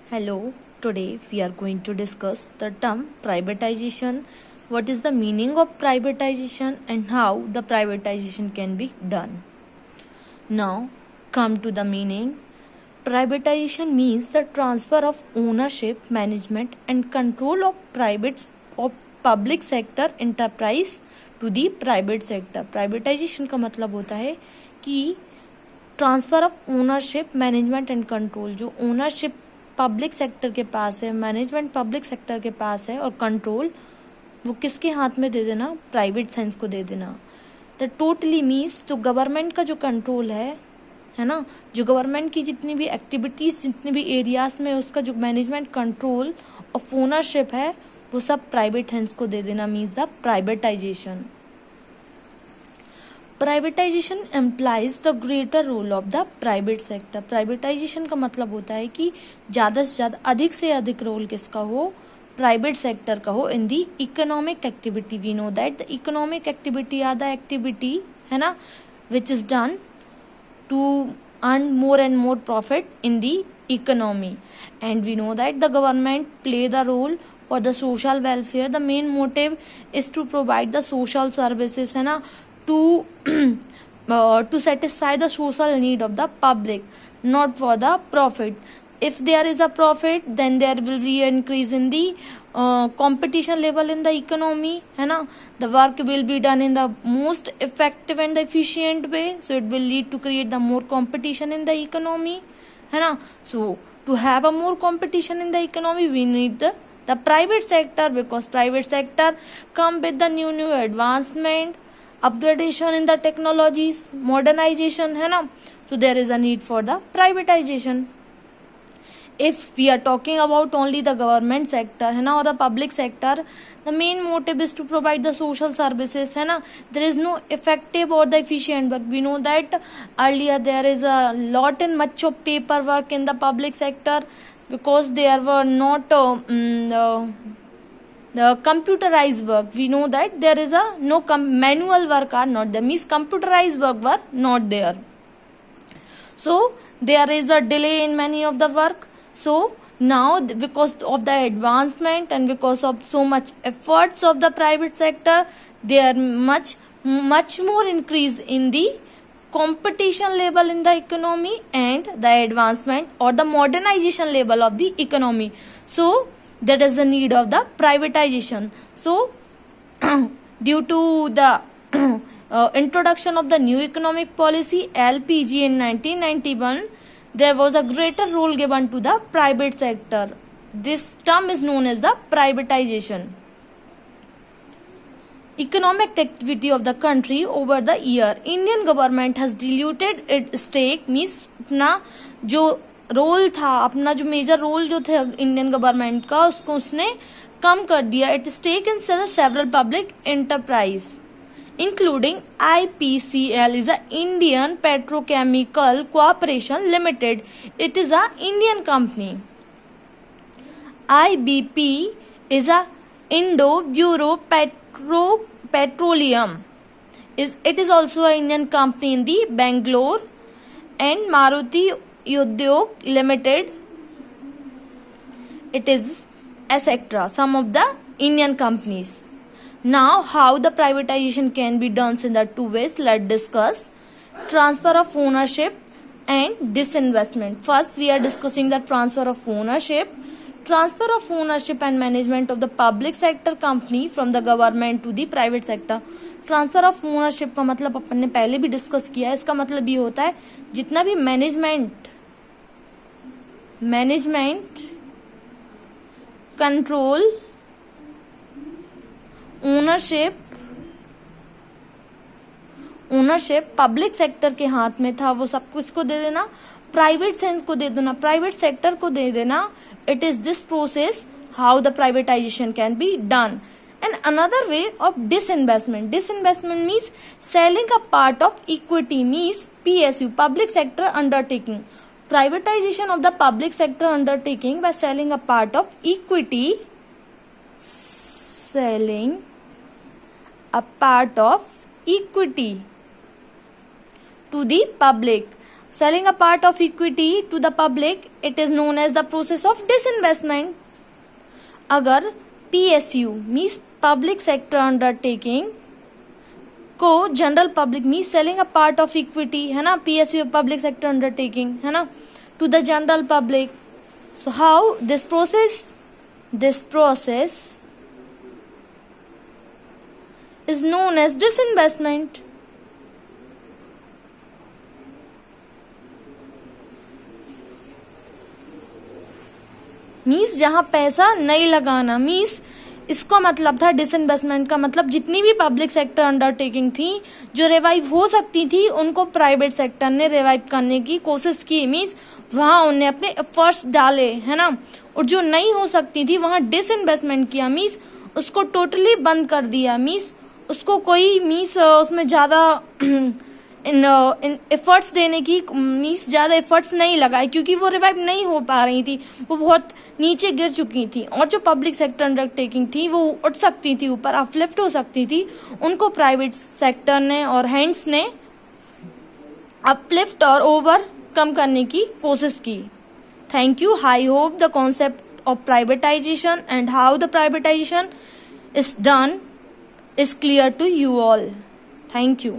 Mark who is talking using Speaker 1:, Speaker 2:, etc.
Speaker 1: Hello, today we are going to discuss the term privatization. What is the meaning of privatization and how the privatization can be done? Now, come to the meaning. Privatization means the transfer of ownership, management and control of public sector enterprise to the private sector. Privatization का मतलब होता है कि transfer of ownership, management and control. जो ownership public sector के पास है, management public sector के पास है और कंट्रोल वो किसके हाथ में दे देना? प्राइवेट सेंस को दे देना. द टोटली मीन्स जो गवर्नमेंट का जो कंट्रोल है ना, जो गवर्नमेंट की जितनी भी एक्टिविटीज, जितने भी एरियाज में उसका जो मैनेजमेंट कंट्रोल ऑफ ओनरशिप है वो सब प्राइवेट हैंड्स को दे देना means the privatisation. Privatisation employs the greater role of the private sector. Privatisation का मतलब होता है कि ज्यादा से ज्यादा, अधिक से अधिक रोल किसका हो? प्राइवेट सेक्टर का हो इन the economic activity. We know that the economic activity are the activity, है ना, which is done to earn more and more profit in the economy, and we know that the government play the role for the social welfare. The main motive is to provide the social services, है ना, to satisfy the social need of the public, not for the profit. If there is a profit, then there will be an increase in the competition level in the economy, है ना. The work will be done in the most effective and efficient way, so it will lead to create the more competition in the economy, है ना. So to have a more competition in the economy, we need the private sector, because private sector come with the new advancement, upgradation in the technologies, modernization, है ना. So there is a need for the privatization. If we are talking about only the government sector, है ना, or the public sector, the main motive is to provide the social services, है ना. There is no effective or the efficient work. We know that earlier there is a lot and much of paperwork in the public sector because there were not the computerized work. We know that there is a no manual work are not there, means computerized work were not there. So there is a delay in many of the work. So now, because of the advancement and because of so much efforts of the private sector, there much more increase in the competition level in the economy and the advancement or the modernization level of the economy. So that is the need of the privatization. So due to the introduction of the new economic policy LPG in 1991, there was a greater role given to the private sector. This term is known as the privatization. Economic activity of the country over the year. Indian government has diluted its stake, means अपना जो role था, अपना जो major role जो था Indian government का, उसको उसने कम कर दिया. It stake in several public enterprise including IPCL is a Indian Petrochemical Corporation Limited. It is a Indian company. IBP is a Indo Bureau Petroleum. It is also an Indian company in the Bangalore, and Maruti Udyog Limited. It is etc. Some of the Indian companies. Now, how the privatization can be done in the two ways, let's discuss. Transfer of ownership and disinvestment. First, we are discussing the transfer of ownership. Transfer of ownership and management of the public sector company from the government to the private sector. Transfer of ownership का मतलब अपन ने पहले भी discuss किया है. इसका मतलब ये होता है जितना भी management control, ownership public sector के हाथ में था, वो सब कुछ को दे देना प्राइवेट सेंस को दे देना, प्राइवेट सेक्टर को दे देना. It is this process how the privatisation can be done. And another way of disinvestment. Disinvestment means selling a part of equity, means PSU, public sector undertaking. Privatisation of the public sector undertaking by selling a part of equity, selling a part of equity to the public. Selling a part of equity to the public, it is known as the process of disinvestment. अगर PSU means public sector undertaking को general public mean selling a part of equity है ना, PSU public sector undertaking है ना, to the general public. So how this process is known as disinvestment. Means जहां पैसा नहीं लगाना, मीन्स इसका मतलब था डिसइन्वेस्टमेंट का मतलब जितनी भी पब्लिक सेक्टर अंडरटेकिंग थी जो रिवाइव हो सकती थी उनको प्राइवेट सेक्टर ने रिवाइव करने की कोशिश की. मीन्स वहां उन्हें अपने एफर्ट्स डाले है ना, और जो नहीं हो सकती थी वहां डिसइन्वेस्टमेंट किया, मीन्स उसको टोटली बंद कर दिया. मीन्स उसको कोई मीन्स उसमें ज्यादा एफर्ट्स देने की मीन्स ज्यादा एफर्ट्स नहीं लगाए क्योंकि वो रिवाइव नहीं हो पा रही थी, वो बहुत नीचे गिर चुकी थी. और जो पब्लिक सेक्टर अंडरटेकिंग थी वो उठ सकती थी, ऊपर अपलिफ्ट हो सकती थी, उनको प्राइवेट सेक्टर ने और हैंड्स ने अपलिफ्ट और ओवरकम करने की कोशिश की. Thank you. I hope the concept of privatisation and how the privatisation is done is clear to you all. Thank you.